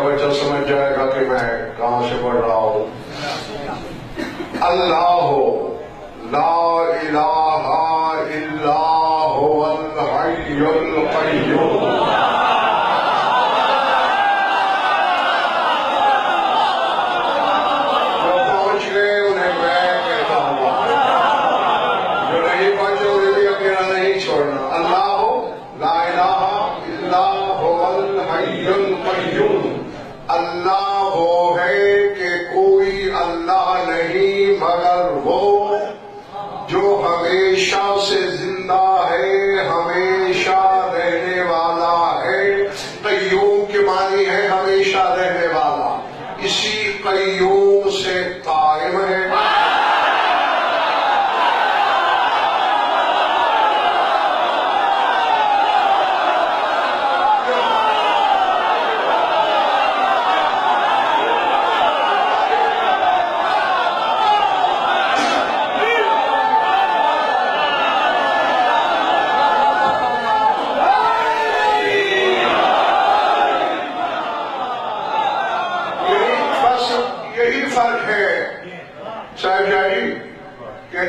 بچہ سمجھ جائے گا کہ میں کہاں سے پڑھ رہا ہوں. اللہ لا الہ الا هو الحی القیوم. جو پہنچ گئے انہیں میں کہتا ہوں، جو نہیں پہنچے انہیں بھی اکیلا نہیں چھوڑنا. اللہ لا الہ الا هو الحی القیوم. اللہ وہ ہے کہ کوئی اللہ نہیں مگر وہ جو ہمیشہ سے زندہ ہے، ہمیشہ رہنے والا ہے. قیوم کے معنی ہے ہمیشہ رہنے والا. اسی قیوم سے قائم ہے.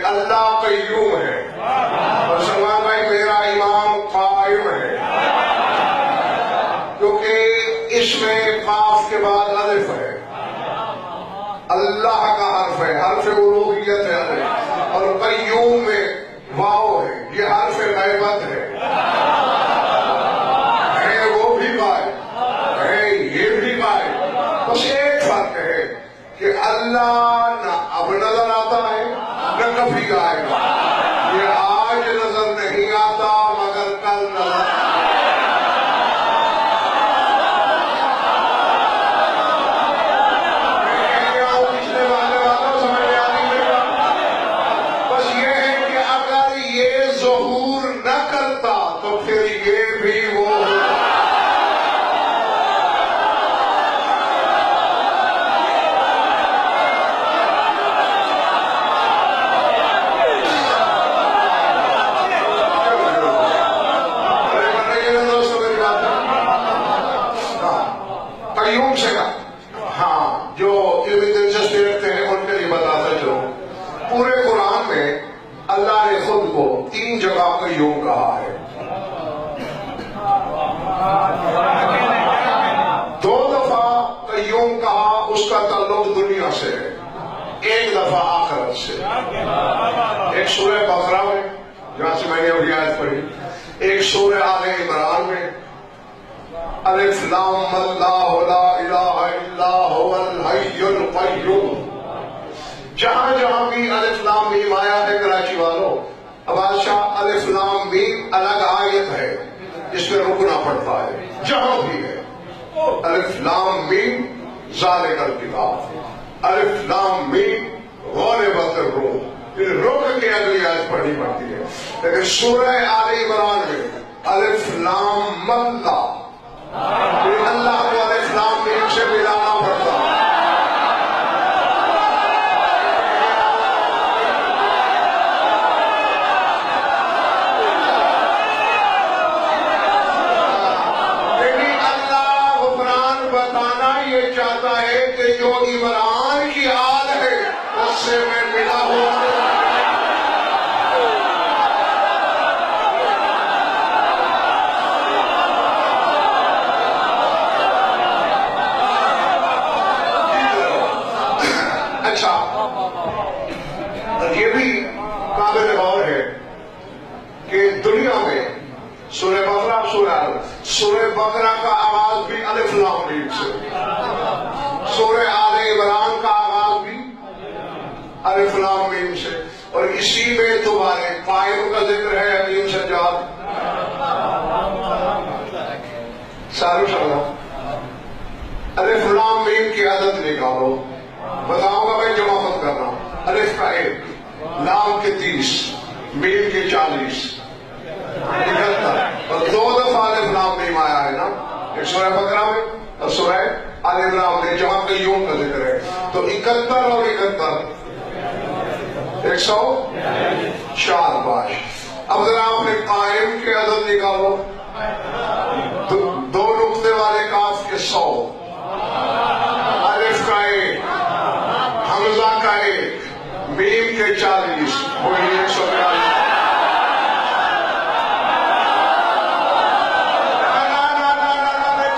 اللہ قیوم ہے اور سلمان بھائی میرا امام قائم ہے، کیونکہ اس میں قاف کے بعد الف ہے، اللہ کا حرف ہے، حرف الوہیت ہے الف، اور قیوم میں واو ہے، یہ حرف غیبت ہے. وہ بھی قائم ہے، یہ بھی قائم. بس ایک فرق ہے کہ اللہ نہ اب نظر آتا ہے نہ کبھی آئے گا. یہ آج نظر نہیں آتا مگر کل نظر پچھلے والے والوں سمجھ میں آنے لگا. بس یہ ہے کہ اگر یہ ظہور نہ کرتا تو پھر یہ بھی وہ تین جگہ قیوم کہا ہے. 2 دفعہ قیوم کہا، اس کا تعلق دنیا سے ہے، 1 دفعہ آخرت سے. ایک سورہ بقرہ میں جہاں سے میں نے ابھی آیت پڑھی، ایک سورہ آل عمران میں الف لام اللہ لا الہ الا هو الحی القیوم. جہاں جہاں بھی الف لام میم آیا ہے کراچی والوں، عباس شاہ الف لام میم الگ آیت ہے جس میں رکنا پڑتا ہے. جہاں بھی ہے الف لام میم ذالک الکتاب، الف لام میم غالبت الروم، پھر رک کے اگلی آیت پڑھنی پڑتی ہے. لیکن سورہ آل عمران میں الف لام اللہ، اللہ کو الف لام میم سے ملانا پڑتا ہے. چاہتا ہے کہ جو عمران کی آل ہے اس سے میں ملا ہوں. اچھا، یہ بھی قابل غور ہے کہ دنیا میں سورہ بقرہ سورہ بقرہ کا آغاز بھی الف لام میم سے، سورہ آل عمران کا آغاز بھی الف لام میم سے، اور اسی میں تمہارے قائم کا ذکر ہے. علیم سجاد سارے شالا الف لام میم کی عدد نکالو. بتاؤں گا میں جمع مت کرنا. الف کا 1, لام کے 30, میم کے 40, 71, اور 2 دفعہ الف لام میم آیا ہے نا ایک سورہ بقرہ میں اور سورہ آل عمران میں. جمع قیوم کا ذکر ہے تو 71 اور 71 104 باش. اب ذرا آپ نے قائم کے عدد نکالو. 2 نقطے والے کاف کے 100, الف کا 1, حمزہ کا 1, میم کے 40, وہی 142.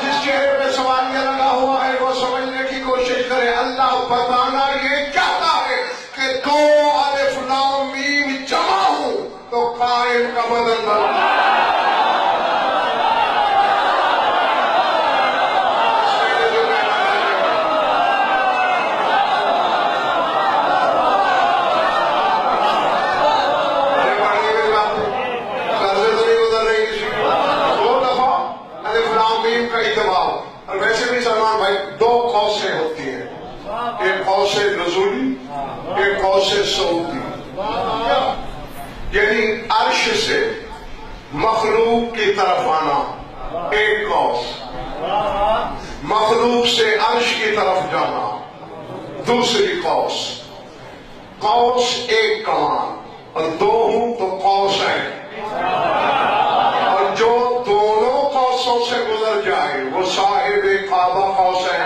جس چہرے پہ سوالیہ لگا ہوا ہے وہ سمجھنے کی کوشش کرے. اللہ بتانا یہ چاہتا ہے کہ 2 الف لام میم جمع ہوں تو قائم کا بدل بنتا. اور ویسے بھی سلمان بھائی 2 قوسیں ہوتی ہیں, ایک قوس نزولی, ایک قوس صعودی. یعنی عرش سے مخلوق کی طرف آنا ایک قوس, مخلوق سے عرش کی طرف جانا دوسری قوس. قوس ایک کمان اور 2 ہوں تو قوس ہے, اور جو دونوں قوسوں سے گزر جائے وہ صاحب کعبہ قوس ہے.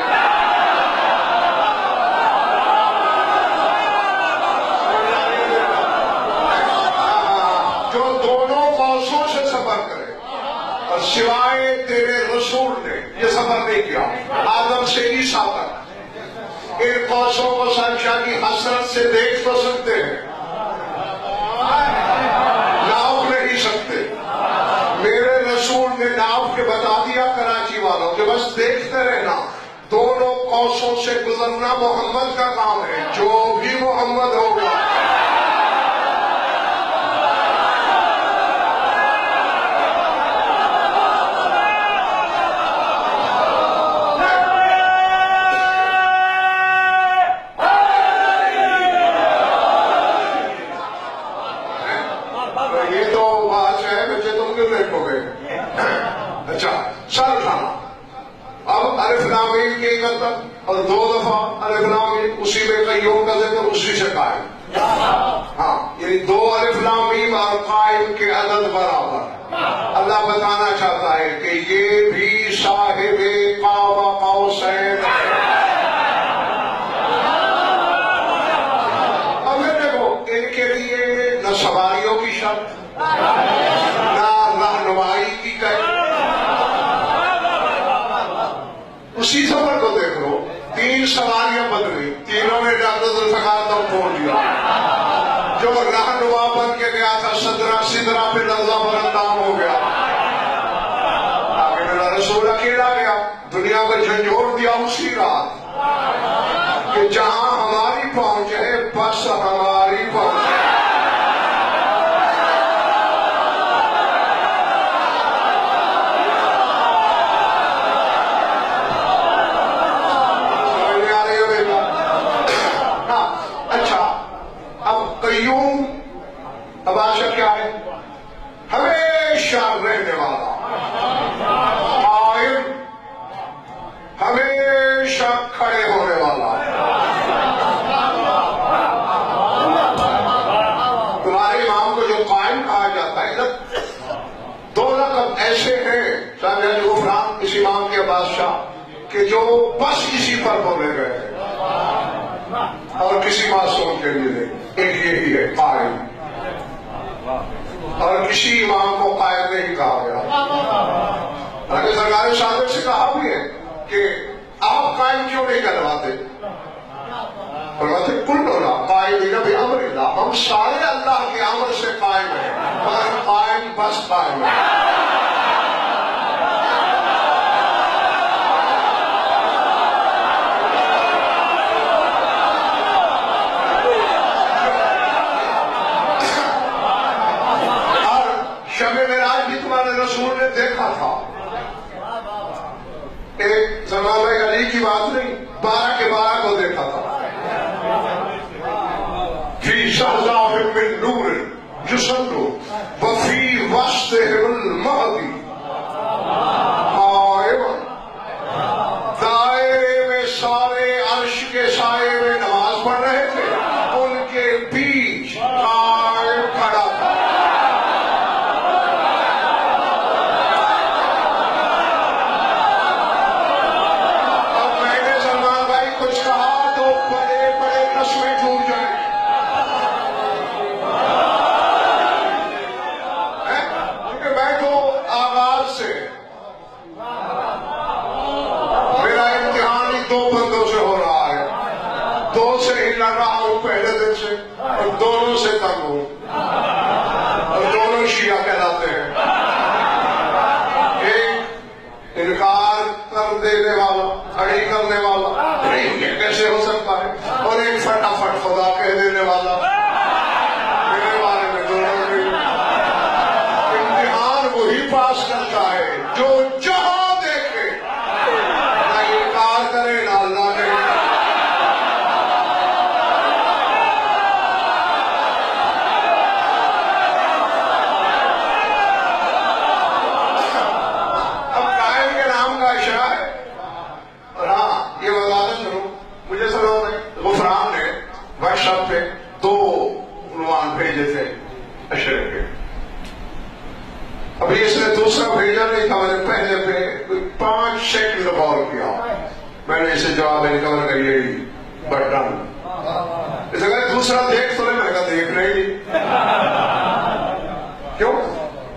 جو دونوں قوسوں سے سفر کرے اور سوائے تیرے رسول نے یہ سفر نہیں کیا آدم سے عیسیٰ تک, ان قوسوں کو شہنشاہ کی حسرت سے دیکھ تو سکتے ہیں, ناپ نہیں سکتے. میرے رسول نے ناپ کے بتا دیا کراچی والوں کہ بس دیکھتے رہنا, دونوں قوسوں سے گزرنا محمد کا کام ہے, جو بھی محمد ہوگا. اچھا سر اٹھانا. اب الف لام میم کی 71 اور 2 دفعہ الف لام میم, اسی میں قیوم کا ذکر, اسی سے قائم. ہاں یعنی 2 الف لام میم اور قائم کے عدد برابر. اللہ بتانا چاہتا ہے کہ یہ بھی صاحب قاب قوسین ہے. اب دیکھو ان کے لیے نہ سواریوں کی شرط نہ رہنمائی کی قید. اسی سفر کو دیکھ لو, 3 سواریاں بدلی, تینوں نے ڈاکٹر ذوالفقار تک پہنچ دیا. جو رہنما بن کے گیا تھا سدرا پہ لرزہ برندام ہو گیا. آگے میرا رسول اکیلا گیا, دنیا کو جھنجھوڑ دیا اسی رات کہ جہاں ہماری پہنچ ہے بس ہماری پہنچ ہے. تباشا کیا ہے؟ ہمیشہ رہنے والا, قائم, ہمیشہ کھڑے ہونے والا. تمہارے امام کو جو قائم کہا جاتا ہے, 2 لقب ایسے ہیں غفران اس امام کے بادشاہ کہ جو بس اسی پر بولے گئے اور کسی معصوم کے لیے نہیں. ایک یہی ہے قائم, اور کسی امام کو قائم نہیں کہا گیا. حالانکہ سرکار صاحب سے کہا بھی ہے کہ آپ قائم کیوں نہیں کرواتے؟ فرماتے کلنا قائمین بامر اللہ, ہم سارے اللہ کے امر سے قائم ہیں, مگر قائم بس قائم ہے. شب معراج بھی تمہارے رسول نے دیکھا تھا, 12 کے 12 کو دیکھا تھا. فی شہزاب من نور یسد وفی وسطہم المہدی قائما. دائرے میں سارے عرش کے سائے میں نماز پڑھ رہے تھے، ان کے بیچ قائم کھڑا تھا. اب میں نے سلمان بھائی کچھ کہا تو بڑے بڑے قسمیں ٹوٹ جائیں. کیونکہ میں تو آغاز سے میرا امتحان ہی 2 بندوں سے ہو رہا ہے. 2 سے ہی لڑ رہا ہوں پہلے دن سے، اور دونوں سے تنگ ہوں، اور دونوں شیعہ کہلاتے ہیں. ایک انکار کر دینے والا، اڑی کرنے والا، نہیں یہ کیسے ہو سکتا ہے، اور ایک فٹافٹ خدا کہہ دینے والا. میرے بارے میں دونوں بھی امتحان وہی پاس کرتا ہے جو جہاں دیکھے نہ انکار کرے نہ اللہ کرے. اب قائم کے نام کا اشارہ ہے. اور ہاں یہ وضاحت کروں، مجھے سلام ہے غفران نے واٹس ایپ پہ 2 عنوان بھیجے تھے اشرے کے. ابھی اس نے دوسرا بھیجا نہیں تھا، میں نے پہلے پہ 5 سیکنڈ غور کیا. میں نے اسے جواب ریکور کر یہی بٹن. اس نے کہا دوسرا دیکھ تو نہیں، میں نے کہا دیکھ نہیں. کیوں؟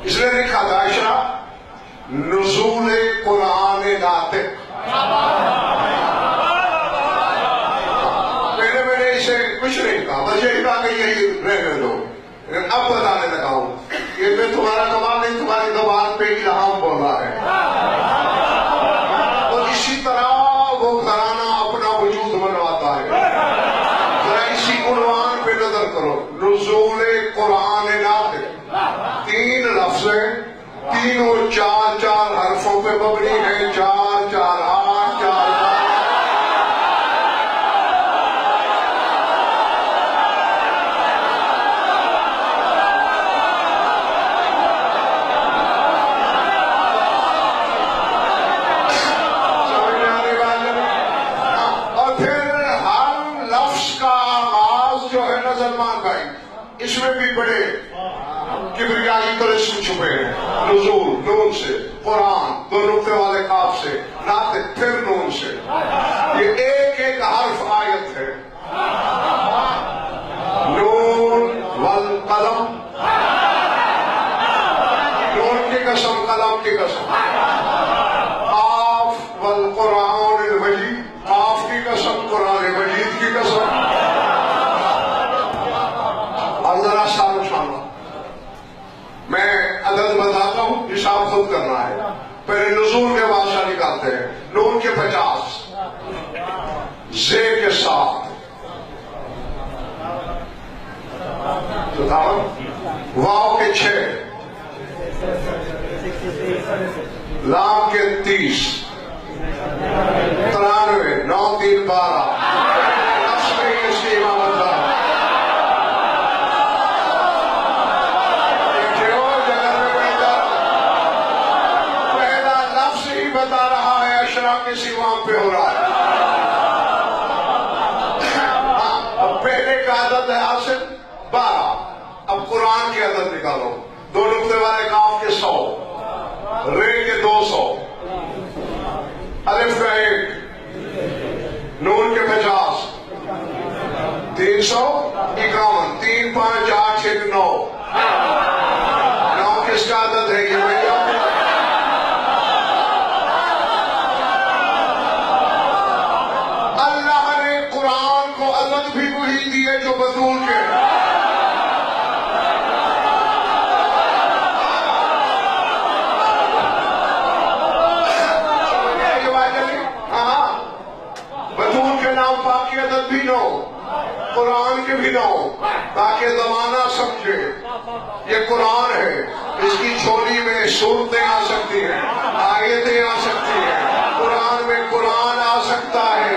اس نے لکھا تھا اشرا نزول قرآن ناطق. پہلے میں نے اسے کچھ نہیں کہا، بس یہی کہا کہ یہی رہنے دو. لیکن اب بتانے لگا ہوں یہ میں تمہارا کمال نہیں، تمہاری زبان پہ الہام بول رہا ہے. اور اسی طرح وہ گھرانہ اپنا وجود بنواتا ہے. ذرا اسی عنوان پہ نظر کرو، نزول قرآن ناطق. 3 لفظ ہیں، تینوں 4 حرفوں پہ مبنی ہیں. 4 4 8 4 سلمان بھائی اس میں بھی بڑے کبریائی طلسم چھپے ہیں. نزول نون سے، قرآن 2 نقطے والے کاف سے، ناطق پھر نون سے. یہ ایک حرف آیت ہے. نون والقلم، نون کی قسم قلم کی قسم. قاف والقرآن المجید، قاف کی قسم قرآن مجید کی قسم. اور ذرا شانو میں عدد بتاتا ہوں، حساب خود کرنا ہے. پہلے نزول کے بادشاہ نکالتے ہیں. نون کے 50، زے کے 7، واو کے 6، لام کے 30، 93، 9 3 12. نفس میں ہی اس کی امامت ہے. بتا رہا ہے اشرا کسی وہاں پہ ہو رہا ہے. اب پہلے کا عدد ہے حاصل 12. اب قرآن کی عدد نکالو. 2 نقطے والے کاف کے 100، رے کے 200، الف کا 1، نون کے 50، 351، 3 5 8 6 9. 9 کس کا عدد ہے یہ بھائی؟ بھی وہی دیے جو بطول کے. ہاں بطول کے نام پاک کی عدد بھی 9، قرآن کے بھی 9، تاکہ زمانہ سمجھے یہ قرآن ہے. اس کی چھولی میں صورتیں آ سکتی ہیں، آیتیں آ سکتی ہیں. قرآن میں قرآن آ سکتا ہے.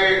1,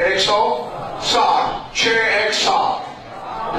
160, 6 1 7।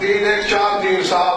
3 1 4 3 7।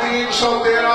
313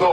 2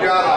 11,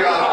11।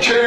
6,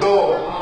2।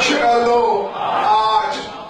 6 2 8,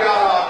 11,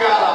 11।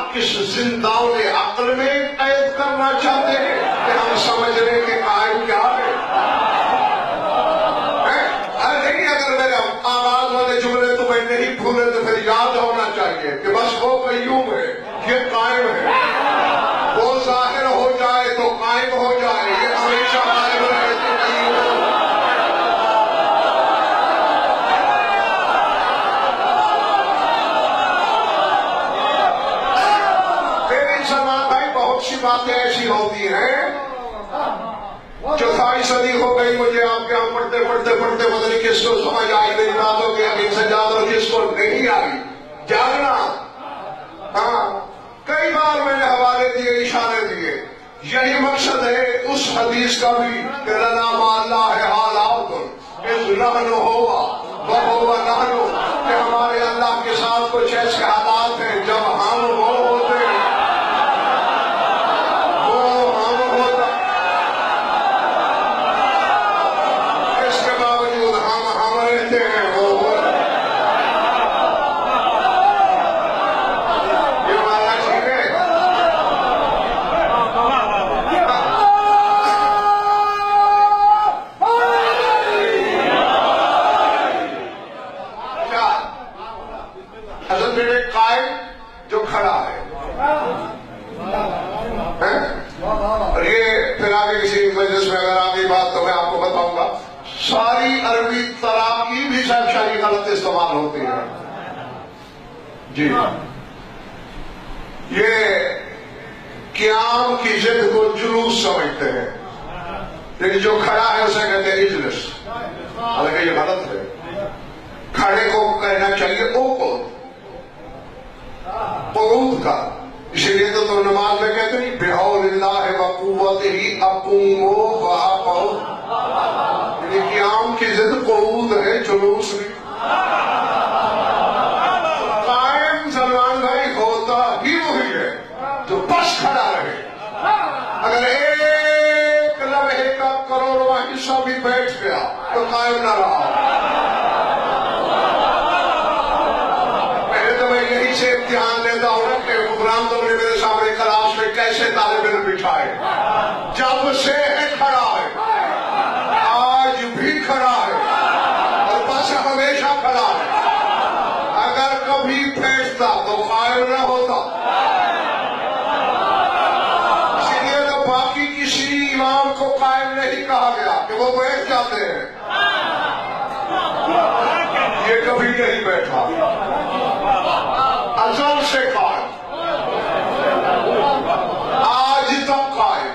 آپ کس زندان عقل میں قید کرنا چاہتے ہیں کہ ہم سمجھ رہے کہ قائم کیا ہے؟ نہیں، اگر میرے آغاز والے جملے تمہیں نہیں بھولے تو پھر یاد ہونا چاہیے کہ بس وہ قیوم ہے، یہ قائم ہے، وہ ظاہر ہو جائے تو قائم ہو جائے، یہ ہمیشہ قائم رہے تو قیوم ہو۔ میری سلمان بھائی، بہت سی باتیں ایسی ہوتی ہیں چوتھائی صدی ہو گئی مجھے آپ کے یہاں پڑھتے پڑھتے پتہ نہیں کس کو سمجھ آئی میری باتوں کی ابھی سے زیادہ کس کو نہیں آئی۔ جاگنا، ہاں، کئی بار میں نے حوالے دیے، اشارے دیے، یہی مقصد ہے اس حدیث کا بھی کہ لنا ما اللہ حالات اذ نحن ہوا وہو نحن، کہ ہمارے اللہ کے ساتھ کچھ ایسے حالات ہیں جب ہم وہ ہوتے ہیں، ساری عربی تراکیب بھی صاحب شاہی غلط استعمال ہوتی ہے جی۔ یہ قیام کی ضد کو جلوس سمجھتے ہیں، لیکن جو کھڑا ہے اسے کہتے ہیں اجلس، حالانکہ یہ غلط ہے۔ کھڑے کو کہنا چاہیے قعود کا، اسی لیے تو تم نماز میں کہتے نہیں بحول اللہ وقوتہ اقوموا واقعوا، یعنی قیام کی ضد قعود ہے، جلوس نہیں۔ قائم سلمان بھائی ہوتا ہی وہی ہے جو بس کھڑا رہے، اگر ایک لمحے کا کروڑواں حصہ بھی بیٹھ گیا تو قائم نہ رہا۔ پہلے تو میں یہی سے امتحان لیتا ہوں نا کہ حکمران تم نے میرے سامنے کلاس میں کیسے طالب علم بٹھائے، جب سے ہے کھڑا ہے، آج بھی کھڑا ہے اور بس ہمیشہ کھڑا ہے، اگر کبھی بیٹھتا تو قائم نہ ہوتا۔ اسی لیے تو باقی کسی امام کو قائم نہیں کہا گیا کہ وہ بیٹھ جاتے ہیں، یہ کبھی نہیں بیٹھا، ازل سے قائم، آج تک قائم۔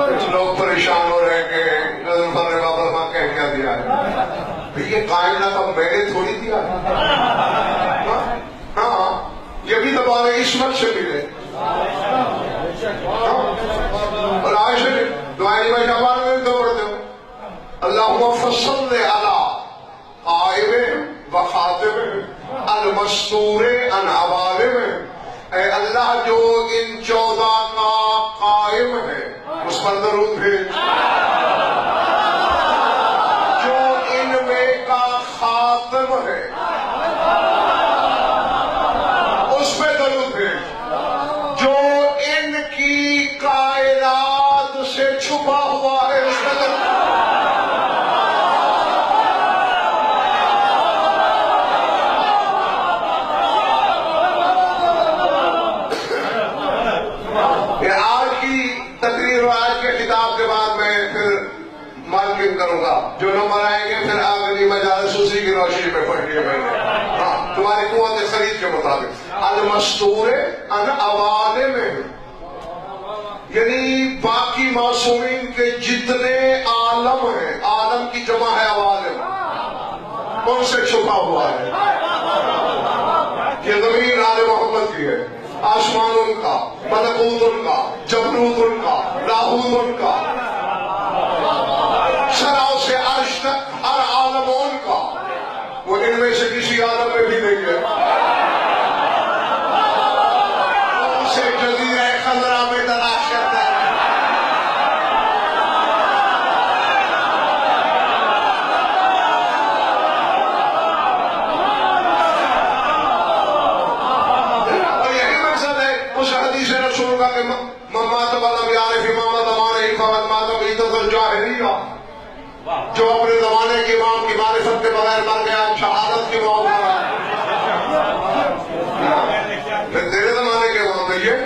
کچھ لوگ پریشان ہو رہے کہ غزنفر نے بابا ماں کہہ کیا دیا ہے، یہ قائم نہ تھا میں نے تھوڑی دیا ہے، ہاں یہ بھی تمہارے عصمت سے ملے، اور آج سے دعائیں میں شابان میں تو پڑھتے ہو اللہم فصل علی قائم و خاتم المستور عن عوالم، اے اللہ جو ان 14 کا قائم ہے اس پر درود بھیج، جو ان میں کا خاتم ہے اس پہ درود بھیج، جو ان کی کائنات سے چھپا ہوا ہے اس پہ درود بھیج۔ کروں گا جو نمبر آئیں گے پھر آگے مجالس اسی کی روشنی میں پڑھ لیا میں نے، ہاں تمہاری قوت خرید کے مطابق۔ المستور ان عوالم، یعنی باقی معصومین کے جتنے عالم ہیں، عالم کی جمع ہے عوالم، ان سے چھپا ہوا ہے۔ یہ زمین آل محمد کی ہے، آسمان ان کا، ملکوت ان کا، جبروت ان کا، لاہوت ان کا، شراؤ سے عرش تک ہر عالم ان کا، وہ ان میں سے کسی عالم میں بھی نہیں ہے۔ اسے جزیرہ خضرا میں تلاش کرتا ہے۔ کہ ممات ولم یعرف امام زمانہ فقد مات بعیدۃ الجاہلیہ، جو اپنے زمانے کے امام کی معرفت کے بغیر مر گیا شہادت کی موت مرا۔ تیرے زمانے کے امام نہیں ہے،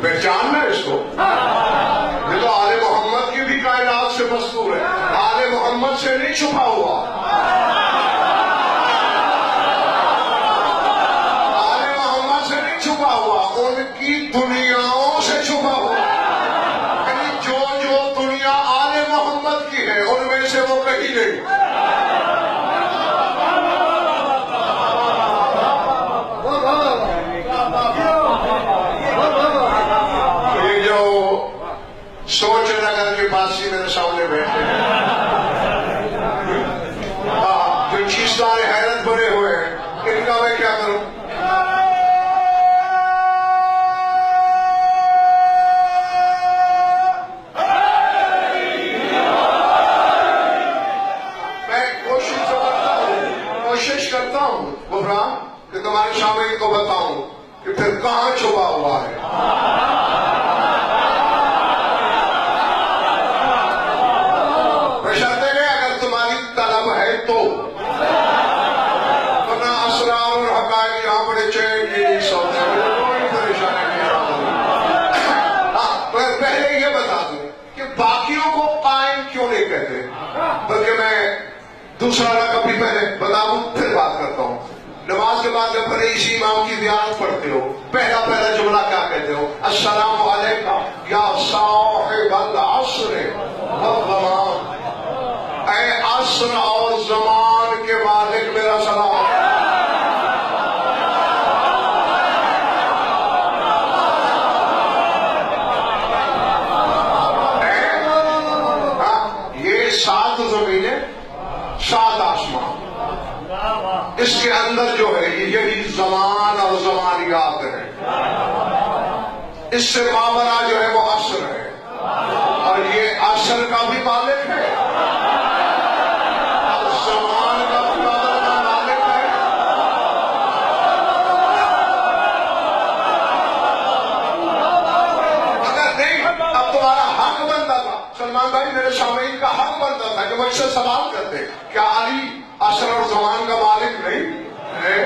پہچان ہے اس کو۔ یہ تو آل محمد کی بھی کائنات سے مستور ہے، آل محمد سے نہیں چھپا ہوا، آل محمد سے نہیں چھپا ہوا، ان کی دنیاؤں سے چھپا ہوا۔ یعنی جو جو دنیا آل محمد کی ہے ان میں سے وہ کہیں نہیں۔ سوچ نگر کے پاس ہی میرے سامنے بیٹھے ہیں، جو چیزدار حیرت بنے ہوئے ہیں، ان کا میں کیا کروں؟ میں کوشش کرتا ہوں غفران کہ تمہارے سامنے کو بتاؤں کہ پھر کہاں چھپا ہوا ہے۔ بلکہ میں دوسرا لقب بھی پہلے بتا دوں پھر بات کرتا ہوں۔ نماز کے بعد جب اسی امام کی زیارت پڑھتے ہو، پہلا جملہ کیا کہتے ہو؟ السلام علیکم یا صاحب العصر والزمان، اے عصر اور زمان کے مالک میرا سلام۔ سات زمینیں، سات آسمان، اس کے اندر جو ہے یہی زمان اور زمانیات ہے، اس سے ماورا جو ہے وہ عصر ہے، اور یہ عصر کا بھی مالک ہے، زمان کا بھی مالک ہے۔ اگر نہیں اب تمہارا حق بنتا تھا سلمان بھائی، میرے سامعین کا حق بنتا تھا کہ وہ اس سے سوال کرتے کیا علی عصر اور زمان کا مالک نہیں ہے؟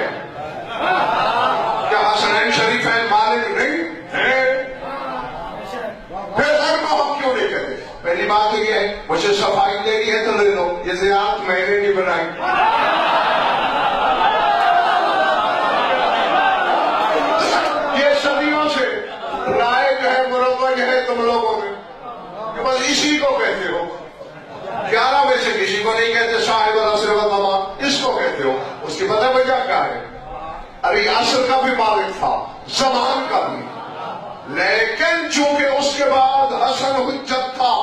کیا حسنین شریفین مالک نہیں ہے؟ پھر کو ہم کیوں نہیں کہتے؟ پہلی بات یہ ہے مجھے صفائی لینی ہے تو لے لو، یہ زیارت میں نے نہیں بنائی۔ یہ صدیوں سے رائے جو ہے مروج ہے تم لوگوں میں، بس اسی کو کہتے ہو۔ 11 میں سے کسی کو نہیں کہتے صاحب العصر والزمان، اس کو کہتے ہو۔ اس کی پتہ وجہ کیا ہے؟ ارے عصر کا بھی مالک تھا، زمان کا بھی، لیکن چونکہ اس کے بعد حسن حجت تھا،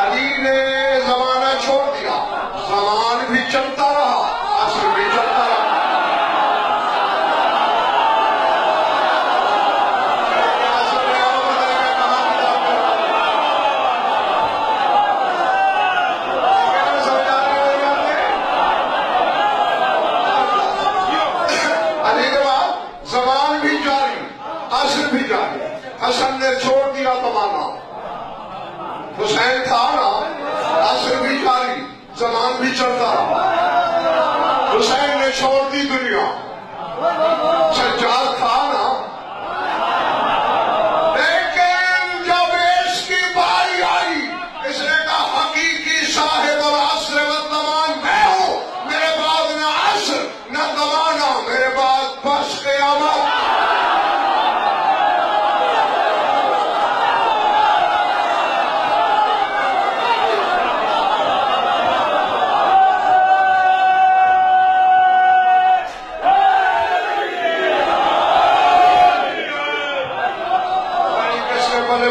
علی نے زمانہ چھوڑ دیا، زمان بھی چلتا رہا، عصر بھی چلتا رہا۔ حسن نے چھوڑ دیا زمانہ، حسین تھا نا، عصر بھی جاری، زمان بھی چلتا رہا۔ حسین نے چھوڑ دی دنیا، سجاد تھا نا، لیکن جب اس کی باری آئی اس نے کہا حقیقی صاحب العصر والزمان میں ہوں، میرے بعد نہ عصر نہ زمانہ، میرے بعد بس قیامت۔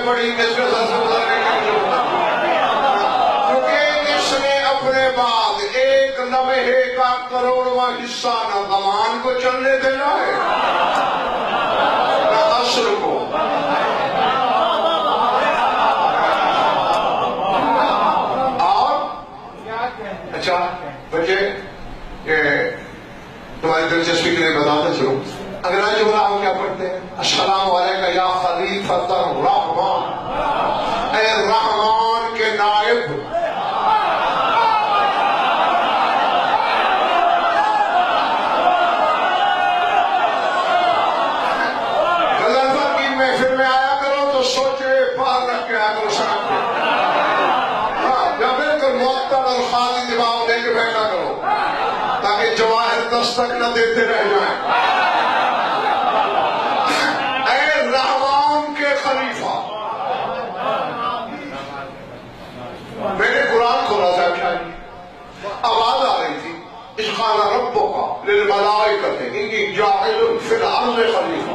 بڑی کس کے ساتھ گزارنے کی ضرورت ہے، کیونکہ اس نے اپنے بعد ایک لمحے کا کروڑواں حصہ نہ زمان کو چلنے دینا ہے نہ عصر کو۔ اور اچھا بچے تمہاری دلچسپی کے لیے بتاتا چلو، انگریزی میں ہم کیا پڑھتے ہیں؟ السلام علیکم یا خلیفۃ الرحمان، اے رحمان کے نائب. غزنفر کی محفل میں آیا کرو تو سوچے باہر رکھ کے آیا کرو سڑک پہ. یا بالکل معطل اور خالی دماغ لے کے بیٹھا کرو تاکہ جواہر دستک نہ دیتے رہ جائیں. اے رحمان کے خلیفہ. میں نے قرآن کھولا تھا، آواز آ رہی تھی اذ قال ربک للملائکۃ انی جاعل فی الارض خلیفہ.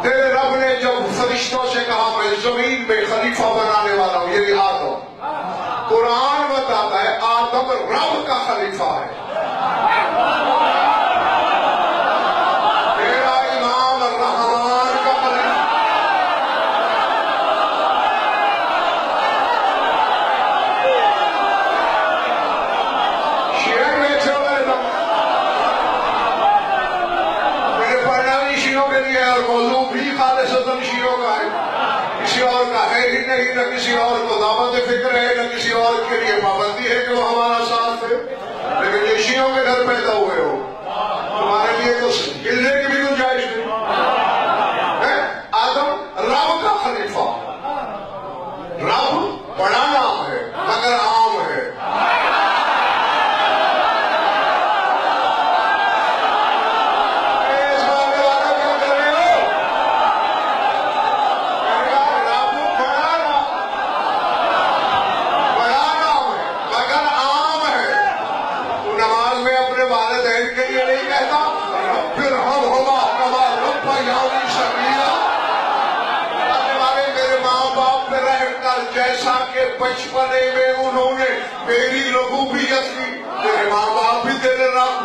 تیرے رب نے جب فرشتوں سے کہا میں زمین میں خلیفہ بنانے والا ہوں، یعنی آدم. قرآن بتاتا ہے آدم رب کا خلیفہ ہے. میرا امام الرحمان کا خلیفہ. شیعہ میں چھوڑے نا، میں نے پڑھنا بھی شیعوں کے لیے اور موضوع بھی خالصتاً شیعوں کا ہے، کسی اور کا ہے ہی نہیں. نہ کسی اور کو دعوت فکر ہے، نہ کسی اور کے لیے پابندی ہے کہ وہ ہمارا ساتھ ہے. لیکن یہ شیعوں کے گھر پیدا ہوئے ہو، تمہارے لیے تو ہلنے کی بھی گنجائش نہیں. آدم رب کا خلیفہ. رب بڑا نام ہے مگر عام ہے. جیسا کہ بچپنے میں انہوں نے میری ربوبیت کی، میرے ماں باپ بھی تیرے رب.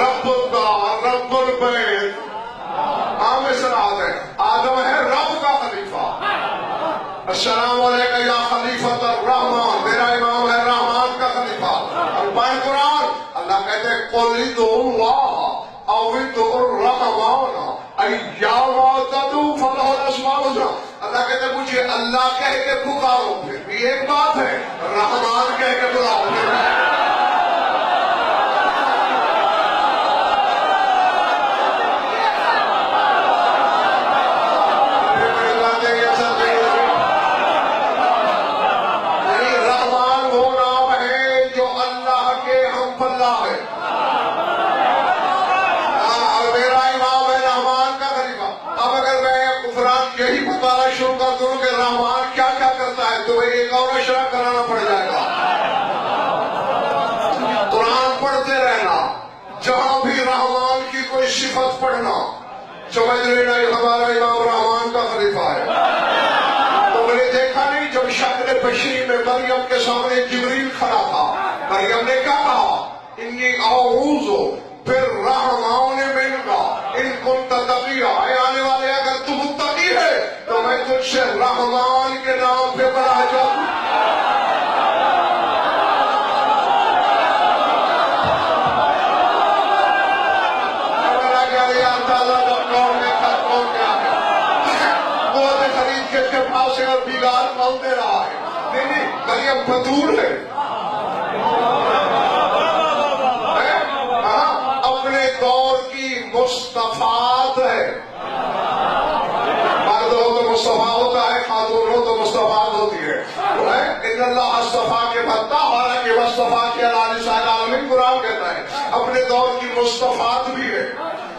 رب الدار رب البیت عام سناد ہے. آدم ہے رب کا خلیفہ. السلام علیکم یا خلیفۃ الرحمان، میرا امام ہے رحمان کا خلیفہ. اور پڑھ قرآن، اللہ کہتے ہیں قل ادعوا اللہ او ادعوا الرحمان ایاما تدعوا فلہ الاسماء الحسنی. اللہ کہتے ہیں مجھے اللہ کہہ کے پکارو، پھر بھی ایک بات ہے رحمان کہہ کے بلاؤ. رحمان وہ نام ہے جو اللہ کے ہم پلہ ہے. یہی بتانا شروع کر دوں کہ رحمان کیا کیا کرتا ہے تو ایک اور اشارہ کرانا پڑ جائے گا. قرآن پڑھتے رہنا، جہاں بھی رحمان کی کوئی صفت پڑھنا سمجھ لینا یہ ہمارا امام رحمان کا خلیفہ ہے. تو میں نے دیکھا نہیں جب شکل بشری میں مریم کے سامنے جبریل کھڑا تھا، مریم نے کیا کہا؟ انی اعوذ بالرحمن منک ان کنت تقیا. اے آنے والے اگر تم متقی ہے تو میں تجھ سے رحمان کے نام پہ بڑا جاؤں. خرید کے اس کے پاس سے اور بیگار کون دے رہا ہے؟ نہیں نہیں، مریم بطول ہے. اپنے دور کی مصطفیٰ ہے. مرد ہو تو مصطفیٰ ہوتا ہے، خاتون ہو تو مصطفیٰ ہوتی ہے. ان اللہ اصطفیٰ کے بتا حالانکہ مصطفیٰ کے نساء العالمین قرآن کہتا ہے. اپنے دور کی مصطفیٰ بھی ہے،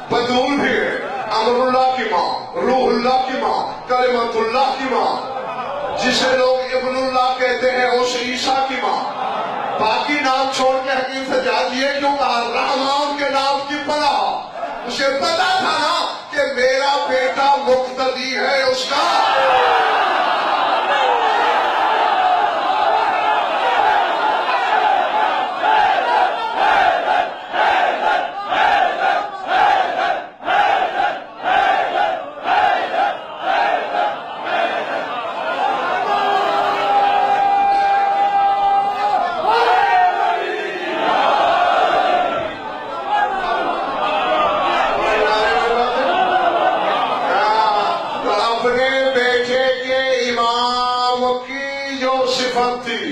بدول بھی ہے. امر اللہ کی ماں، روح اللہ کی ماں، کلمت اللہ کی ماں، جسے لوگ ابن اللہ کہتے ہیں اس عیسیٰ کی ماں. باقی نام چھوڑ کے حکیم سجاد یہ کیوں کہا رحمان کے نام کی پناہ؟ اسے پتا تھا نا کہ میرا بیٹا مقتدی ہے اس کا.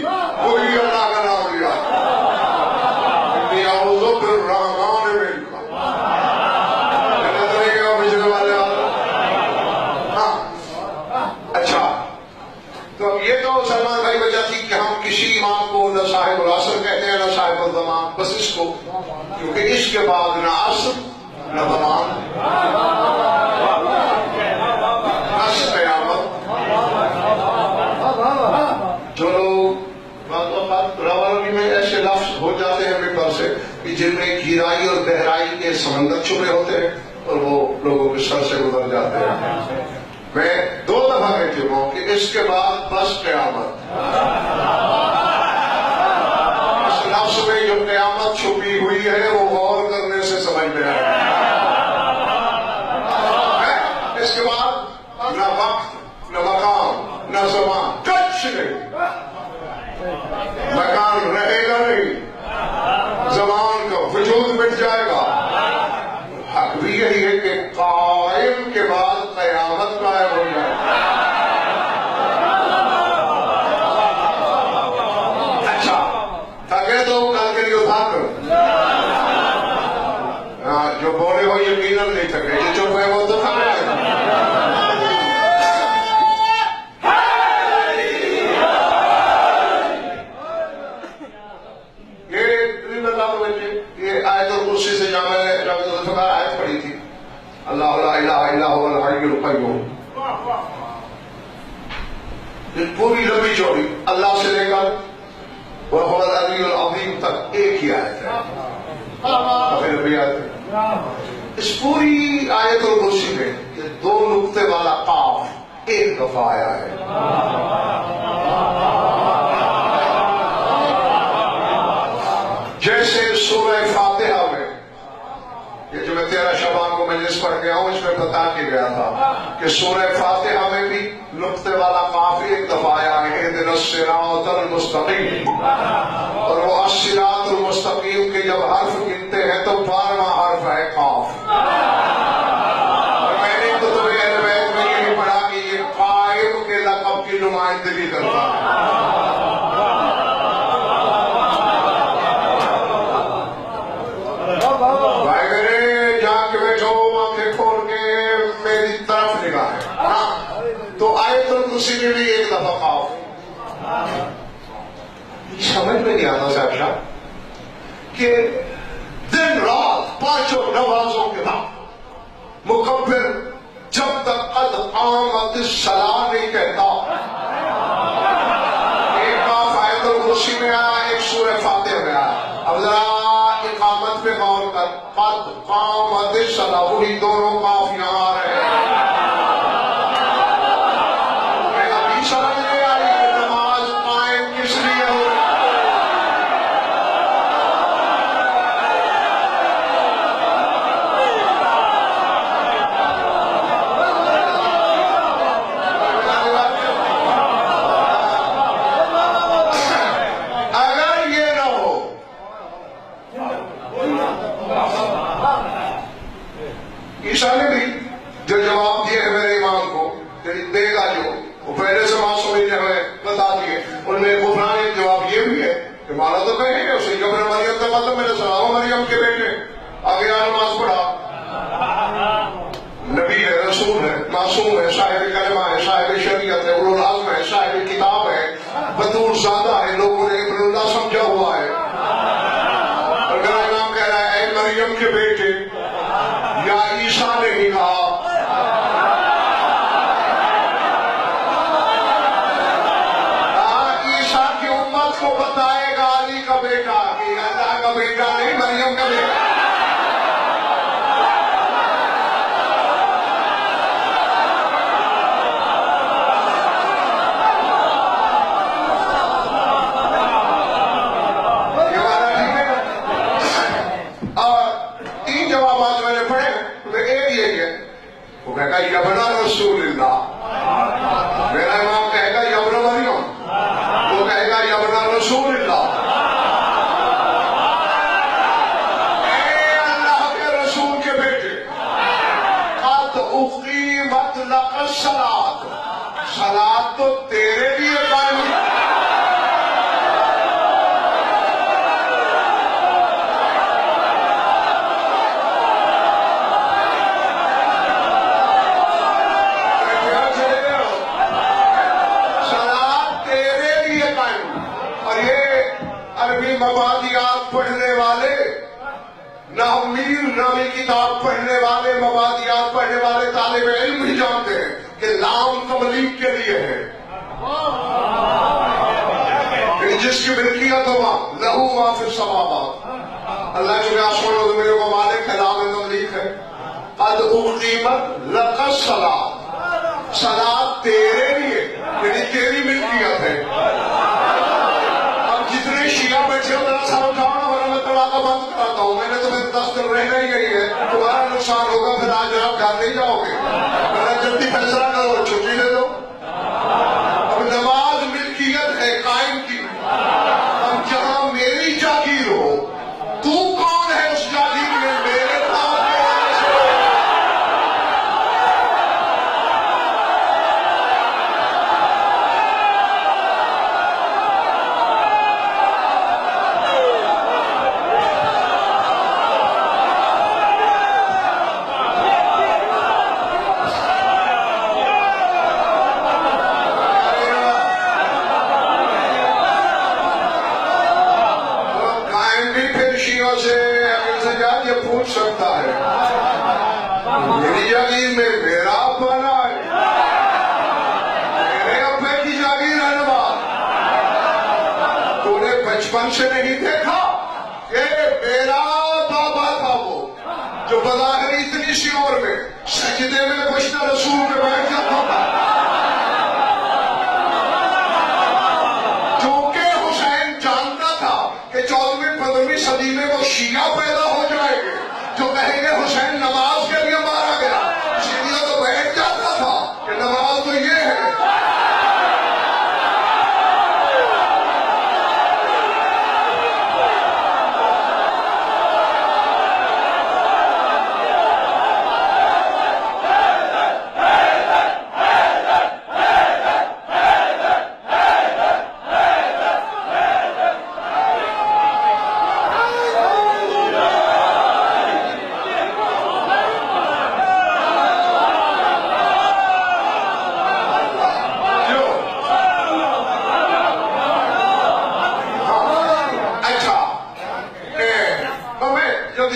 وہی اللہ کا نام لیا انی اعوذ بالرحمن منک. نہیں گیا بجنے والے ہاں. اچھا تو یہ تو سلمان بھائی وجہ تھی کہ ہم کسی امام کو نہ صاحب العصر کہتے ہیں نہ صاحب الزمان، بس اس کو، کیونکہ اس کے بعد نہ عصر نہ زمان نہ قیامت. جو لوگ راولپنڈی میں ایسے لفظ ہو جاتے ہیں ممبر سے کہ جن میں گہرائی اور گہرائی کے سمندر چھپے ہوتے ہیں اور وہ لوگوں کے سر سے گزر جاتے ہیں. میں 2 دفعہ کہہ چکا ہوں کہ اس کے بعد بس قیامت. اس لفظ میں جو قیامت چھپی ہوئی ہے وہ غور کرنے سے سمجھ میں آئے. اس کے بعد نہ وقت نہ مقام نہ زمان، کچھ نہیں. مکان رہے گا نہیں، زمان کا وجود مٹ جائے گا. حق بھی یہی ہے کہ قائم کے بعد قیامت قائم ہو جائے. اچھا تھکے تو کل کے لیے اٹھا کر، جو بولے ہو یقیناً نہیں تھکے، جو چپ ہے وہ تو تھکے. یہ آیت الکرسی سے جب میں نے آیت پڑھی تھی، اللہ لا الہ الا هو الحی القیوم، یہ پوری لمبی چوڑی اللہ سے لے کر وَهُوَ الْعَلِيُّ الْعَظِيمُ تک ایک ہی آیت ہے. اس پوری آیت الکرسی میں یہ 2 نقطے والا قاف ایک دفعہ آیا ہے. جیسے سورہ فاتحہ میں، یہ جو میں 13 شعبان کو مجلس پڑھ گیا ہوں اس میں بتا کے گیا تھا کہ سورہ فاتحہ میں بھی نقطے والا قاف ایک دفعہ آیا ہے، اهدنا الصراط المستقیم. اور وہ الصراط المستقیم کے جب حرف گنتے ہیں تو 12واں حرف ہے قاف. اور میں نے کتب اہل بیت میں یہ پڑھا کہ یہ قائم کے لقب کی نمائندگی کرتا ہے. بھائی میرے جا کے بیٹھو، آنکھیں کھول کے میری طرف نگاہ ہے. ہاں تو آیت الکرسی میں بھی ایک دفعہ قاف. سمجھ میں نہیں آتا صاحب صاحب کہ دن رات 5 نمازوں کے بعد مکبر جب تک قد قامت الصلاۃ نہیں کہتا. ایک قاف آیت الکرسی میں آیا، ایک سورہ فاتحہ میں آیا. اب ذرا اقامت پہ غور کر، قد قامت الصلاۃ، وہی دونوں قاف یہاں آ رہے ہیں. ابھی سمجھ نہیں آئی کہ نماز قائم کس لیے ہو رہی. اگر یہ نہ ہو، عیسیٰ نے بھی جو جواب دیے میرے امام کو دے گا، جو وہ پہلے سے معصومی نے ہمیں بتا دیے، ان میں غفران ایک جواب یہ بھی ہے کہ مانا تو کہیں گے اسے جب مریم کا مطلب میں نے سنا ہو مریم کے بیٹے آگے نماز پڑھا. نبی ہے، رسول ہے، معصوم ہے، صاحب کلمہ ہے، صاحب شریعت ہے، اولو العزم ہے، صاحب کتاب ہے، بطور زیادہ ہے، لوگوں نے ابن اللہ سمجھا ہوا ہے. اور میرا امام کہہ رہا ہے اے مریم کے بیٹے، یا عیسیٰ نے ہی کہا. عیسیٰ کی امت کو بتائے گا علی کا بیٹا کہ اللہ کا بیٹا نہیں، مریم کا بیٹا. وہ کہے گا یبنا رسول اللہ، میرا امام کہے گا یبنا مریم، وہ کہے گا یبنا رسول اللہ. بھی مبادیات پڑھنے والے، نہ میر نامی کتاب پڑھنے والے، مبادیات پڑھنے والے طالب علم ہی جانتے ہیں کہ لام تبلیغ کے لیے ہے، جس کی ملکیت ہو لہو ما فی السماوات، اللہ جو آسمان و زمین کا مالک ہے، لام تبلیغ ہے۔ قد اقیمت لک الصلاۃ، صلاۃ تیرے لیے، یعنی تیری ملکیت ہے۔ اب جتنے شیعہ بیٹھے ہو ذرا سر اٹھاؤ نا، ورنہ میں تڑاکہ بند کراتا ہوں، میں نے تمہیں 10 دن رہنا ہی نہیں ہے، تمہارا نقصان ہوگا، پھر آج آپ گھر نہیں جاؤ گے، ورنہ جلدی فیصلہ کرو، چھٹی لے لو۔ اب نماز ملکیت ہے قائم کی، اب جہاں میری جاگیر ہو، تو کون ہے اس جاگیر میں؟ میرے نام پہ پوچھ سکتا ہے میری جاگیر میں میرا بنا ہے، میرے ابے کی جاگیر ہے نماز، تو نے بچپن سے نہیں دیکھا کہ میرا بابا تھا وہ جو بظاہر اتنی سی عمر میں سجدے میں پشت رسول میں بیٹھ جاتا تھا، کیونکہ حسین جانتا تھا کہ 14ویں 15ویں صدی میں وہ شیعہ پیدا ہو جائیں گے جو کہیں گے حسین نماز کے لیے مارا گیا، اسی لیے تو بیٹھ جاتا تھا کہ نماز تو یہ ہے۔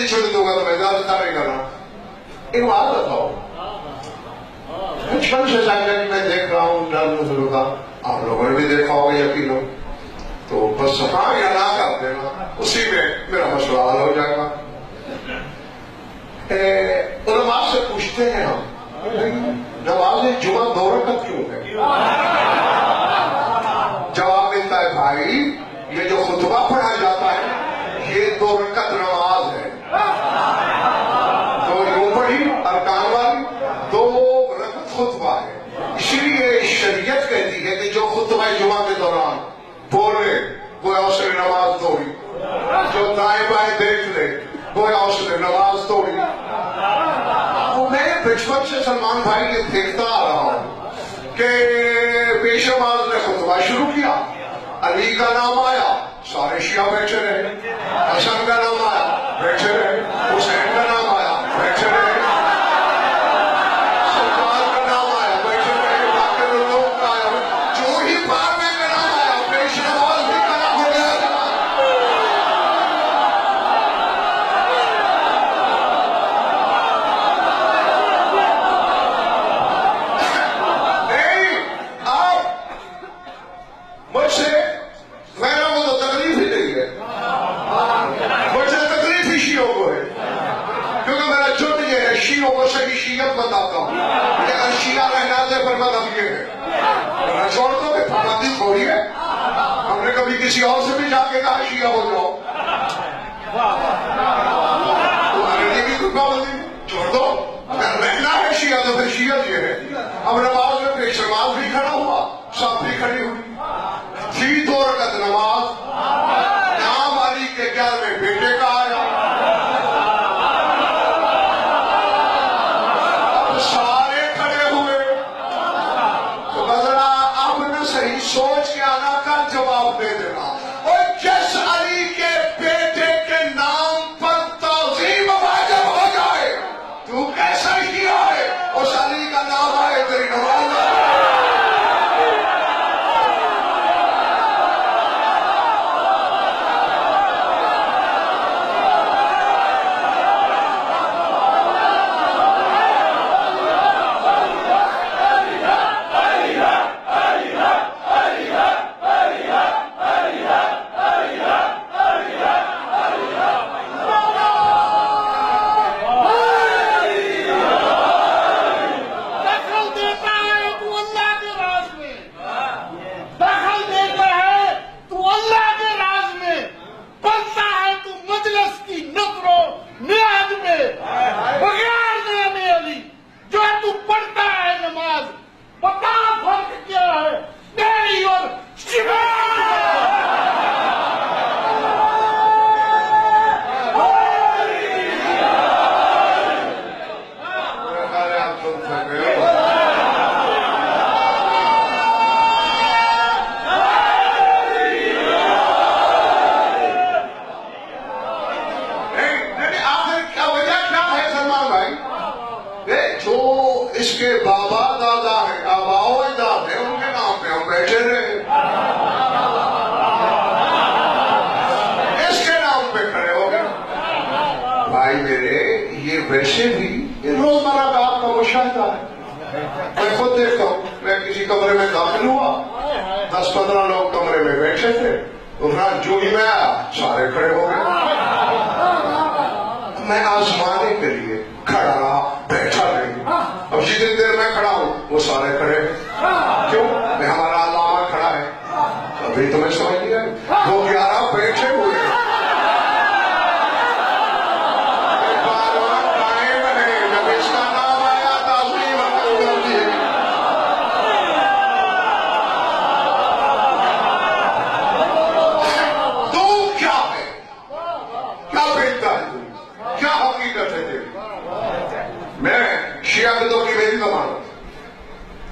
چھوڑ دوں گا تو میں زیادہ نہیں کر رہا، ایک بات بتاؤ، بچپن سے سائیکل میں دیکھ رہا ہوں ڈر شروع کا، آپ لوگوں نے بھی دیکھا ہوگا یقین ہو، تو بس ہاں یا نہ کر دینا، اسی میں میرا مسئلہ حل ہو جائے گا۔ علماء سے پوچھتے ہیں ہم نماز جمعہ 2 رکعت کیوں ہے؟ جواب ملتا ہے بھائی یہ جو خطبہ پڑھا جاتا ہے یہ 2 رکعت نماز ہے، 2 یوں پڑھی ارکان والی، 2 رکعت خطبہ ہے، اسی لیے شریعت کہتی ہے کہ جو خطبہ جمعہ کے دوران بولے گویا اس نے نماز توڑی، جو دائیں بائیں دیکھ لے گویا اس نے نماز توڑی۔ میں بچپن سے سلمان بھائی کے دیکھتا آ رہا ہوں کہ پیش نماز نے خطبہ شروع کیا، علی کا نام آیا سارے شیعہ بیٹھے رہے، حسن کا نام آیا بیٹھے رہے، حسین کا نام آیا بیٹھے رہے، سلمان کا نام آیا بیٹھے رہے، باقی لوگ کا آیا، جو ہی بار میں کا نام آیا پیش نماز بھی کھڑا ہو گیا۔ نہیں آپ مجھ سے میرا وہ تو تکلیف ہی نہیں ہے، مجھے تکلیف ہی شیعوں کو ہے، کیونکہ میرا جرم یہ ہے شیعوں کو صحیح شیعت بتاتا ہوں، لیکن شیعہ رہنا سے پر مطلب یہ ہے میں چھوڑ دو کہ پابندی تھوڑی ہے، ہم نے کبھی کسی اور سے بھی جا کے کہا شیعہ ہو جاؤ، تمہارے لیے بھی کوئی پابندی چھوڑ دو، اگر رہنا ہے شیعہ تو پھر شیعت یہ ہے۔ اب نماز میں پیش نماز بھی کھڑا ہوا، سب بھی کھڑی ہوئی، تھی 2 رکعت نماز، نام علی کے 11ویں بیٹے کا آیا، اب سارے کھڑے ہوئے، تو ذرا اب نہ صحیح سوچ کے آنا کا جواب دے دینا، اور جس علی کے بیٹے کے نام پر تعظیم واجب ہو جائے تو کیسا کیا ہے، اس علی کا نام آئے تیری نماز ویسے بھی یہ روزمرہ کا آپ کا مشاہدہ ہے. میں خود دیکھتا ہوں, میں کسی کمرے میں داخل ہوا, 10-15 لوگ کمرے میں بیٹھے تھے, جو ہی میں آیا سارے کھڑے ہو گئے. میں آزمانے کے لیے کھڑا رہا, بیٹھا نہیں. اب جتنی دیر میں کھڑا ہوں وہ سارے کھڑے ہیں. کیوں؟ میں ہمارا علامہ کھڑا ہے. ابھی تمہیں سمجھ نہیں آئی, وہ 11 بیٹھے ہوئے ہیں.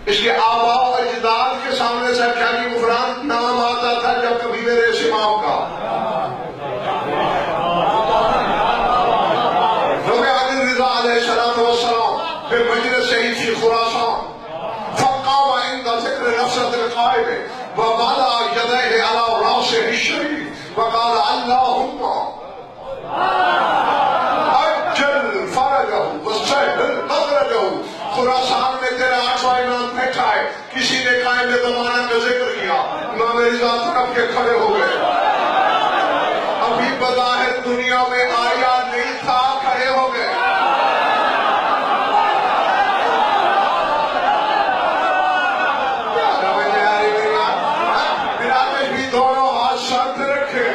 اس کے آباء و اجداد کے سامنے سے کیا کی غفران نام آتا تھا جب کبھی میرے اس امام کا نبی علی رضا علیہ السلام پھر مجلس سے ہی تھی خراسان فقام عند ذکر نفست القائم ومالا یدیہ علی راسہ الشریف وقال اللہم اجل فرجہ وسہل مخرجہ. خراسان میں تیرا 8واں امام بیٹھا ہے, کسی نے قائم زمانہ کا ذکر کیا, امام رضا طرف کے کھڑے ہو گئے. ابھی بظاہر دنیا میں آیا نہیں تھا, کھڑے ہو گئے. بلال بھی دونوں ہاتھ سر پہ رکھے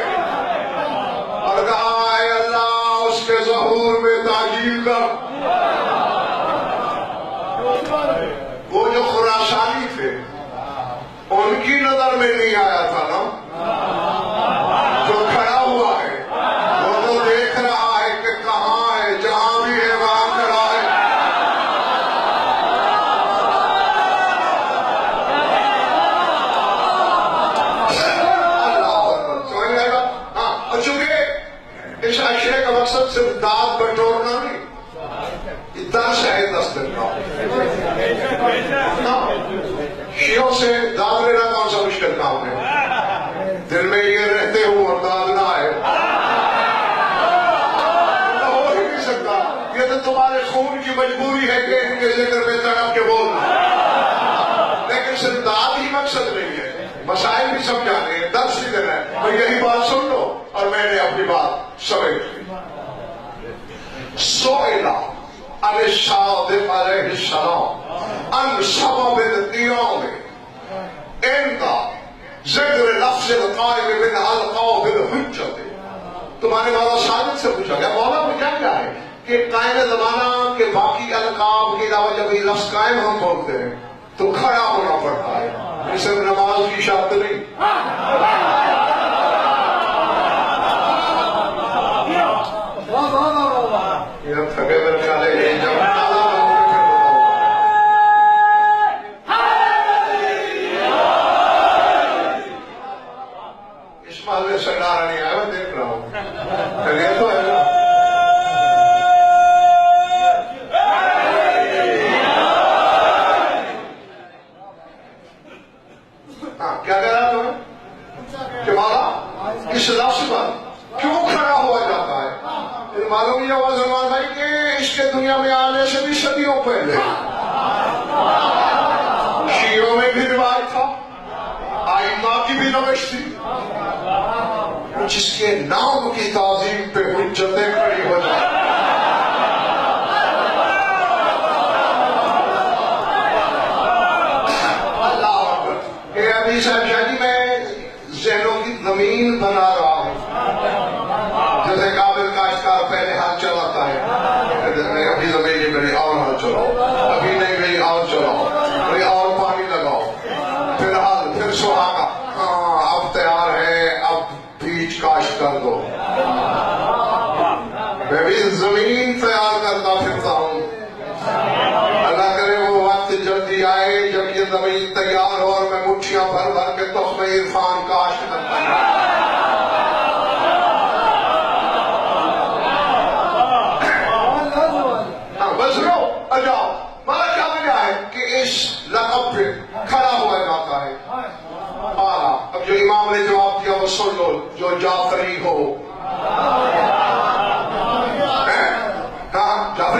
اور کہا اے اللہ اس کے ظہور میں تعجیل کر. وہ جو خراسانی تھے ان کی نظر میں نہیں آیا تھا نا, جو کھڑا ہوا ہے وہ تو دیکھ رہا ہے کہ کہاں ہے, جہاں بھی ہے وہاں کھڑا ہے. اللہ سمجھ آئے گا. ہاں, اور چونکہ اس اشرے کا مقصد صرف داد بٹورنا نہیں, درس ہے 10 دن کا. شیعوں سے داد لینا کون سا مشکل کام ہے؟ دل میں یہ رہتے ہوں اور داد نہ آئے, ہو ہی نہیں سکتا. یہ تو تمہارے خون کی مجبوری ہے کہ ان کے ذکر میں تڑپ کے بولنا, لیکن صرف داد ہی مقصد نہیں ہے, مسائل بھی سمجھانے ہیں, درس بھی دینا ہے. اور یہی بات سن لو اور میں نے اپنی بات سمجھ لی. سوئلہ الصادق علیہ السلام ان سبب القیام عند ذکر لفظ القائم من القاب الحجت. تمہارے مولا صادق سے پوچھا گیا, مولا پوچھا کیا ہے کہ قائم زمانہ کے باقی القاب کے علاوہ جب یہ لفظ قائم ہم بولتے ہیں تو کھڑا ہونا پڑتا ہے, صرف نماز کی شرط نہیں. تھکے میں چلے جب اس محلے سے ڈارا نہیں آیا, میں دیکھ رہا ہوں تو ہے. ہاں, کیا کہہ رہا تمہیں کہ مولا اس لفظ پر کیوں کھڑا ہوا جاتا ہے؟ معلوم یہ ہوا سلمان بھائی کہ اس کے دنیا میں آنے سے بھی صدیوں پہلے شیعوں میں بھی روایت تھا, آئمہ کی بھی روش تھی, جس کے نام کی تعظیم پہ حجتیں کھڑی ہو جائیں. اللہ اکبر. کہ ابھی صاحب شاہی میں ذہنوں کی زمین بنا رہا ہوں, جیسے قابل کاشتکار پہلے ہاتھ چلاتا ہے, ابھی زمین نہیں بنی اور ہاتھ چلاؤ, ابھی نہیں بنی اور چلاؤ, کوئی اور پانی لگاؤ, پھر ہاتھ, پھر سہاگا, ہاں اب تیار ہے, اب بیج کاشت کر دو. میں بھی زمین تیار کرتا پھرتا ہوں. اللہ کرے وہ وقت جلدی آئے جب یہ زمین تیار ہو اور میں مٹھیاں بھر بھر کے تخمہ عرفان کاشت کرتا ہوں. جاؤ, مانا کیا وجہ ہے کہ اس لقب پہ کھڑا ہوا جاتا ہے. اب جو امام نے جواب دیا وہ سن لو, جو جعفری ہو. ہاں, جعفری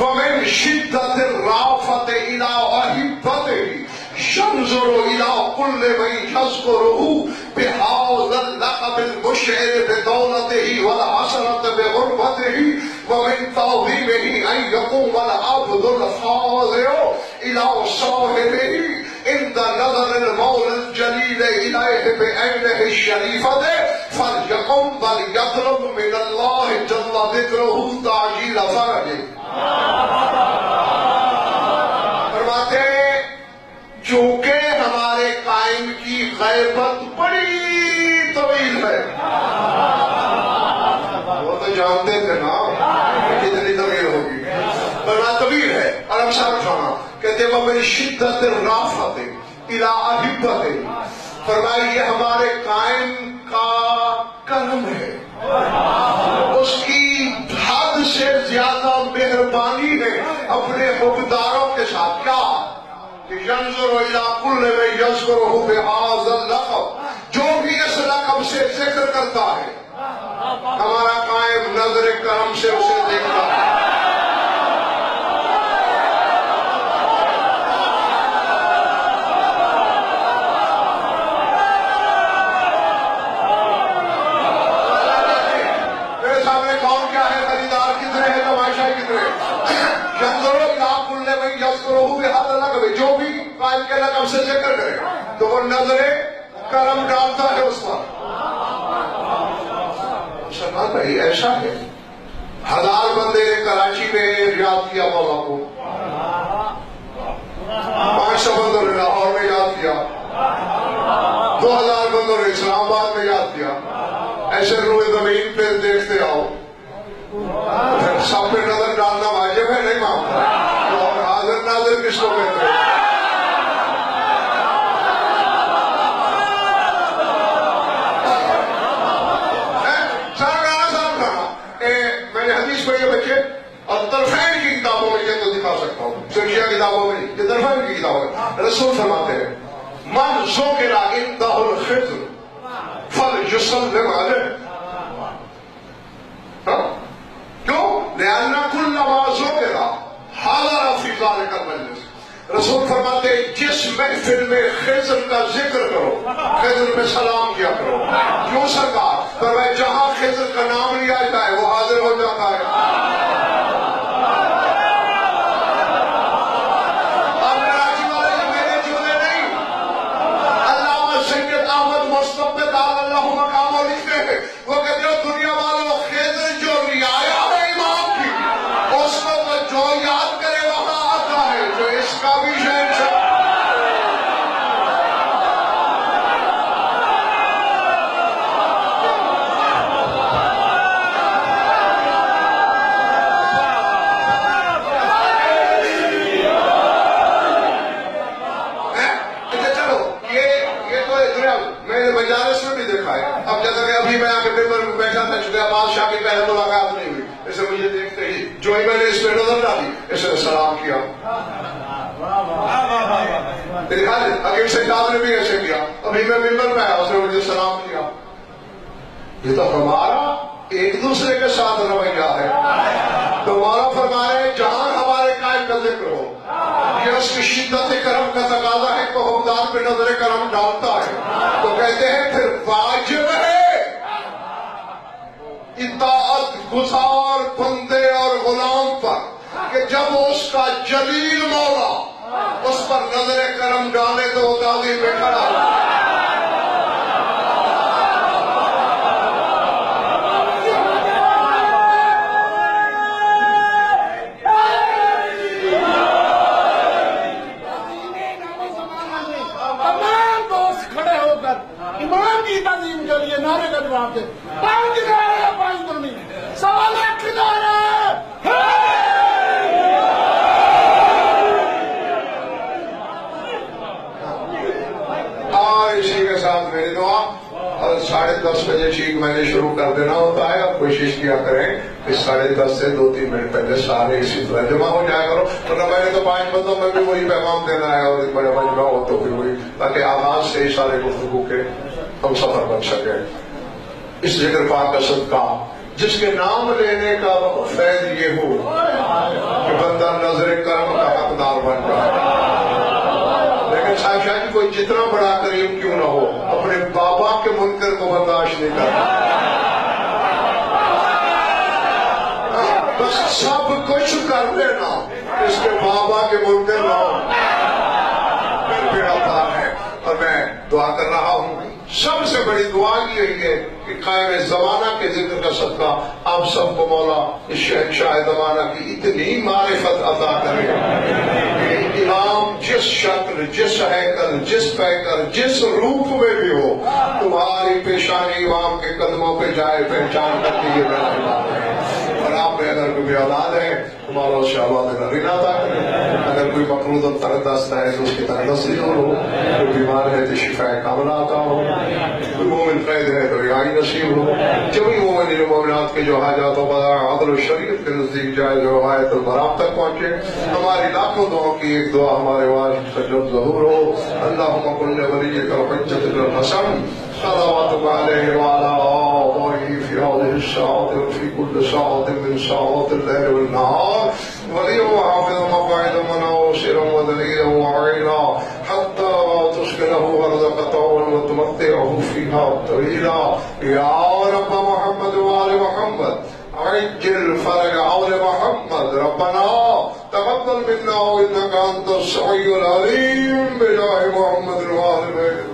ومن شدة الرافة إلى أحبته ينظر إلى كل من يذكره بهذا اللقب المشعر بدولته والحسرة بغربته ومن تعظيمه أن يقوم العبد الخاضع إلى صاحبه عند نظر المولى الجليل إليه بعينه الشريفة فليقم وليطلب من الله جل ذكره تعجيل فرجه. فرماتے چونکہ ہمارے قائم کی غیبت بڑی طویل ہے. وہ تو جانتے تھے نا کتنی طویل ہوگی، بڑا طویل ہے. اور ہم سب سنا کہتے وہ میری شدت رافت الى احبت، فرمائی یہ ہمارے قائم کا کرم ہے، اس کی حد سے زیادہ مہربانی ہے اپنے حقداروں کے ساتھ. کیا کہ ینظر الی کل من یذکرہ بہذا اللقب، جو بھی اس لقب سے ذکر کرتا ہے ہمارا قائم نظر کرم سے اسے دیکھتا ہے. جو بھی قائم کے لقب سے ذکر کرے تو وہ نظر کرم ڈالتا ہے اس پر. مسلمان بھائی ایسا ہے، 1000 بندے نے کراچی میں یاد کیا مولا کو، 500 بندوں نے لاہور میں یاد کیا، 2000 بندوں نے اسلام آباد میں یاد کیا. ایسے روئے زمین پہ دیکھتے آؤ، سب پہ نظر ڈالنا واجب ہے نہیں مانتا. اور حاضر ناظر کس کو کہتے ہیں؟ میں نے حدیث پڑھی ہے بچے، اور طرفین کی کتابوں میں یہ تو دکھا سکتا ہوں، سرشیہ کتابوں میں نہیں، یہ طرفین کی کتابوں میں رسول فرماتے ہیں من ذکر عنده الخضر فلیسلم علیہ. کیوں؟ لأن كل ما ذکر حضر فی ذلک المجلس. رسول فرماتے ہیں جس محفل میں خضر کا ذکر کرو، خضر پہ سلام کیا کرو. کیوں سرکار؟ فرمایا جہاں خضر کا نام لیا جائے وہ حاضر ہو جاتا ہے. اب کراچی والے میرے جملے نہیں، علامہ سید احمد مصطفی تعالی اللہ مقام لکھتے ہیں، وہ کہتے ہیں دنیا والوں خضر جو رعایا ہے امام کی، اس کو جو یاد کرے وہاں آتا ہے، جو اس کا بھی شہر سے مجالس میں بھی دیکھا ہے. اب جیسا کہ ابھی میں آگے پیپر میں بیٹھا تھا، چونکہ عباس شاہ کی پہلے ملاقات نہیں ہوئی، اسے مجھے دیکھتے ہی جو ہی میں نے اس پہ نظر ڈالی اسے سلام کیا. حکیم سیداد نے بھی ایسے کیا، ابھی میں ممبر پہ آیا اس نے مجھے سلام کیا. یہ تو ہمارا ایک دوسرے کے ساتھ رویہ ہے. تو مولا فرما رہے ہیں جہاں ہمارے قائم کا ذکر ہو، یہ اس کی شدت کرم کا تقاضا ہے کہ حکمدار پہ نظر کرم ڈالتا ہے. تو کہتے ہیں پھر واجب ہے اطاعت گزار بندے اور غلام پر کہ جب اس کا جلیل مولا اس پر نظر کرم ڈالے تو وہ تعظیم میں کھڑا ہو. امام کی تعظیم کے لیے نعرے کا جواب دے. 5 دن 5 دن نہیں، 1.25 لاکھ اور اسی کے ساتھ میری دعا، اور 10:30 بجے ٹھیک میں نے شروع کر دینا ہوتا ہے، اور کوشش کیا کریں کہ 10:30 سے 2-3 منٹ پہلے سارے اسی طرح جمع ہو جائے کرو، ورنہ میں نے تو 5 بندوں میں بھی وہی پیغام دینا ہے، اور بڑے مجمع ہو تو بھی وہی، تاکہ آغاز سے ہی سارے گفتگو کے ہم سفر بن سکے۔ اس ذکر پاک کا صدقہ جس کے نام لینے کا فیض یہ ہو کہ بندہ نظر کرم کا حقدار بن جائے۔ لیکن صاحب شاہ جی کوئی جتنا بڑا کریم کیوں نہ ہو، اپنے بابا کے منکر کو برداشت نہیں کرتا، بس سب کچھ کر لینا، اس کے بابا کے منکر نہ ہو، پھر میرا پار ہے۔ اور میں دعا کر رہا ہوں، سب سے بڑی دعا یہی ہے کہ قائم زمانہ کے ذکر کا صدقہ آپ سب کو مولا اس شہنشاہ زمانہ کی اتنی معرفت عطا کرے کہ امام جس شکل، جس ہیکل، جس پیکر، جس روپ میں بھی ہو، تمہاری پیشانی امام کے قدموں پہ جائے پہچان کر کے یہ میرا امام ہے۔ اور آپ میں اگر کوئی اولاد ہے تمہارا شہباد نبینا عطا کرے، اگر کوئی مقروض و تردست ہے تو اس کی تردست دور ہو، کوئی بیمار ہے تو شفا کاملہ عطا ہو، کوئی مومن قید ہے تو رہائی نصیب ہو، جبھی مومن مومنات کے جو حاجات و بضائع عدل و شریعت کے نزدیک جائے جو حجت البراء تک پہنچے۔ ہماری لاکھوں دعاؤں کی ایک دعا ہمارے واجب سجد ظہور ہو، اللہم کن ولیک الحجۃ الحسن صلواتک علیہ وعلی آلہ فی هذه الساعة وفي كل ساعة من ساعات الليل والنهار وليا وحافظا مقاعدا وناصرا ودليلا وعينا حتى تسكنه أرضك طوعا وتمتعه فيها طويلا يا رب محمد وآل محمد عجل فرج آل محمد ربنا تقبل منا إنك أنت السميع العليم بجاه محمد وآل محمد